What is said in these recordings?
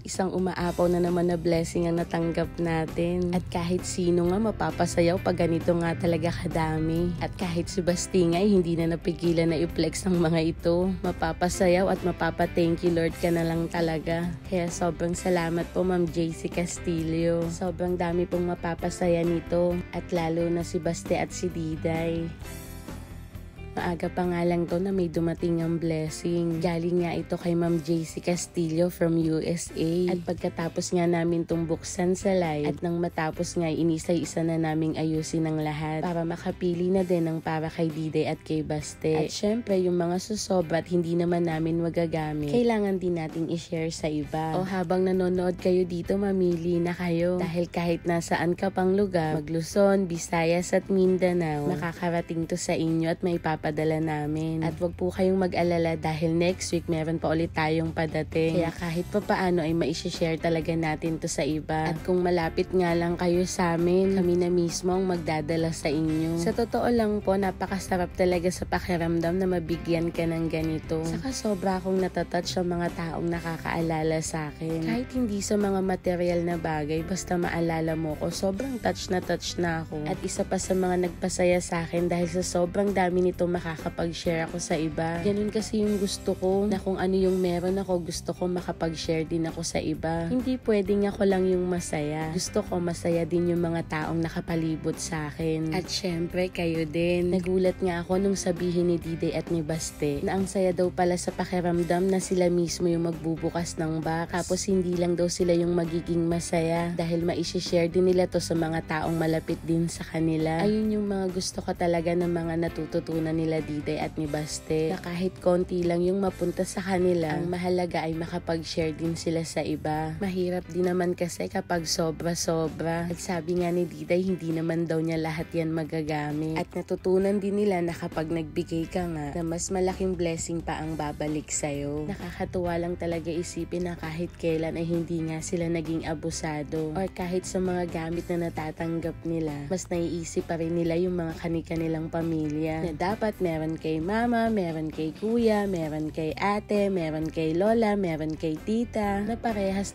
Isang umaapaw na naman na blessing ang natanggap natin. At kahit sino nga mapapasayaw pag ganito nga talaga kadami. At kahit si Basti nga hindi na napigilan na i-flex ng mga ito. Mapapasayaw at mapapa-thank you Lord ka na lang talaga. Kaya sobrang salamat po Ma'am JC Castillo. Sobrang dami pong mapapasaya nito. At lalo na si Basti at si Diday. Maaga pa nga lang to na may dumating ang blessing. Galing nga ito kay Ma'am JC Castillo from USA. At pagkatapos nga namin itong buksan sa live at nang matapos nga inisa-isa na naming ayusin ang lahat para makapili na din ng para kay Diday at kay Baste. At syempre yung mga susobra at hindi naman namin magagamit, kailangan din nating i-share sa iba. O habang nanonood kayo dito, mamili na kayo. Dahil kahit nasaan ka pang lugar, Luzon, Visayas at Mindanao, makakarating to sa inyo at may padala namin. At wag po kayong mag-alala dahil next week meron pa ulit tayong padating. Kaya kahit pa paano ay maishishare talaga natin to sa iba. At kung malapit nga lang kayo sa amin, kami na mismo ang magdadala sa inyo. Sa totoo lang po, napakasarap talaga sa pakiramdam na mabigyan ka ng ganito. Saka sobra akong natatouch sa mga taong nakakaalala sa akin. Kahit hindi sa mga material na bagay, basta maalala mo ko, sobrang touch na ako. At isa pa sa mga nagpasaya sa akin dahil sa sobrang dami nito makakapag-share ako sa iba. Ganun kasi yung gusto ko, na kung ano yung meron ako, gusto ko makapag-share din ako sa iba. Hindi pwedeng ako lang yung masaya. Gusto ko masaya din yung mga taong nakapalibot sa akin. At syempre, kayo din. Nagulat nga ako nung sabihin ni Diday at ni Baste na ang saya daw pala sa pakiramdam na sila mismo yung magbubukas ng box. Tapos hindi lang daw sila yung magiging masaya dahil maishishare din nila to sa mga taong malapit din sa kanila. Ayun yung mga gusto ko talaga ng mga natututunan nila Diday at ni Baste, na kahit konti lang yung mapunta sa kanila, ang mahalaga ay makapag-share din sila sa iba. Mahirap din naman kasi kapag sobra-sobra. At sabi nga ni Diday, hindi naman daw niya lahat yan magagamit. At natutunan din nila na kapag nagbigay ka nga, na mas malaking blessing pa ang babalik sa'yo. Nakakatuwa lang talaga isipin na kahit kailan ay hindi nga sila naging abusado. Or kahit sa mga gamit na natatanggap nila, mas naiisip pa rin nila yung mga kani-kanilang pamilya. Na dapat meron kay mama, meron kay kuya, meron kay ate, meron kay lola, meron kay tita, na parehas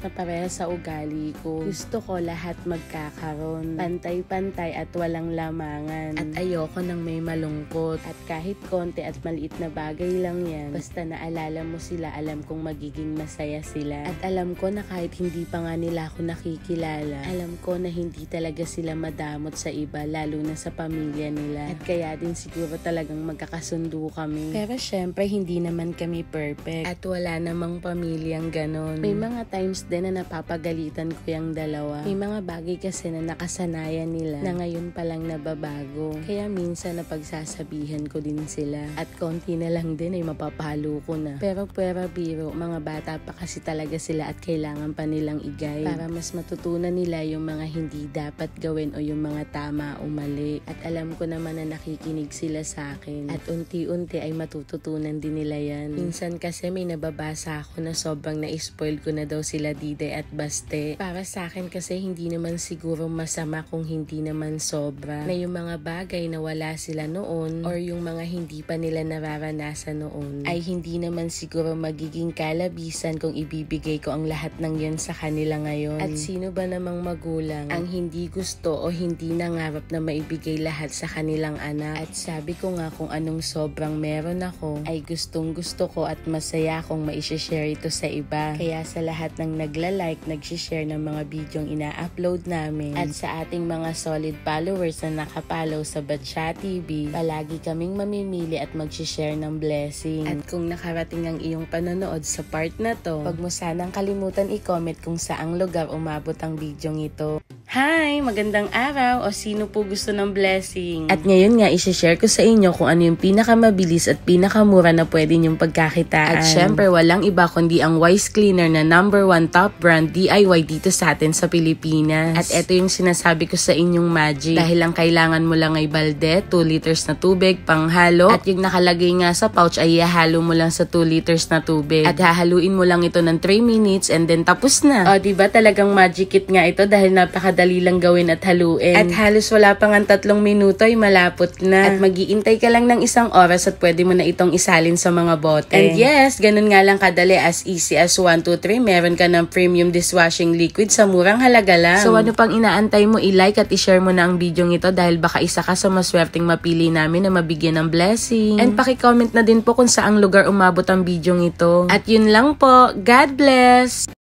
sa ugali ko. Gusto ko lahat magkakaroon, pantay-pantay at walang lamangan. At ayoko nang may malungkot. At kahit konti at maliit na bagay lang yan, basta naalala mo sila, alam kong magiging masaya sila. At alam ko na kahit hindi pa nga nila ako nakikilala, alam ko na hindi talaga sila madamot sa iba, lalo na sa pamilya nila. At kaya din siguro talagang magkakasundo kami. Pero syempre, hindi naman kami perfect. At wala namang pamilyang ganon. May mga times din na napapagalitan ko yung dalawa. May mga bagay kasi na nakasanayan nila na ngayon palang nababago. Kaya minsan napagsasabihan ko din sila. At konti na lang din ay mapapalo ko na. Pero pwera biro, mga bata pa kasi talaga sila at kailangan pa nilang i-guide para mas matutunan nila yung mga hindi dapat gawin o yung mga tama o mali. At alam ko naman na nakikinig sila sa akin. At unti-unti ay matututunan din nila yan. Minsan kasi may nababasa ako na sobrang na-spoil ko na daw sila Diday at Baste. Para sa akin kasi hindi naman siguro masama kung hindi naman sobra. Na yung mga bagay na wala sila noon or yung mga hindi pa nila nararanasan noon ay hindi naman siguro magiging kalabisan kung ibibigay ko ang lahat ng yan sa kanila ngayon. At sino ba namang magulang ang hindi gusto o hindi nangarap na maibigay lahat sa kanilang anak? At sabi ko nga kung anong sobrang meron ako ay gustong gusto ko at masaya akong maishishare ito sa iba. Kaya sa lahat ng nagla-like, nagsishare ng mga bidyong ina-upload namin at sa ating mga solid followers na nakapollow sa Batcha TV, palagi kaming mamimili at magsishare ng blessing. At kung nakarating ang iyong panonood sa part na to, wag mo sanang kalimutan i-comment kung saang lugar umabot ang bidyong ito. Hi! Magandang araw o sino po gusto ng blessing? At ngayon nga, isi-share ko sa inyo kung ano yung pinakamabilis at pinakamura na pwede nyong pagkakitaan. At syempre, walang iba kundi ang Wise Cleaner na #1 top brand DIY dito sa atin sa Pilipinas. At ito yung sinasabi ko sa inyong magic. Dahil ang kailangan mo lang ay balde, 2 liters na tubig, panghalo. At yung nakalagay nga sa pouch ay ihalo mo lang sa 2 liters na tubig. At hahaluin mo lang ito ng 3 minutes and then tapos na. O, diba talagang magic kit nga ito dahil napakadali madali lang gawin at haluin. At halos wala pang 3 minuto ay malapot na. At mag-iintay ka lang ng 1 oras at pwede mo na itong isalin sa mga bote. And yes, ganun nga lang kadali, as easy as 1, 2, 3, meron ka ng premium dishwashing liquid sa murang halaga lang. So ano pang inaantay mo, i-like at i-share mo na ang video ito dahil baka isa ka sa maswerteng mapili namin na mabigyan ng blessing. And paki-comment na din po kung saang lugar umabot ang video ito. At yun lang po, God bless!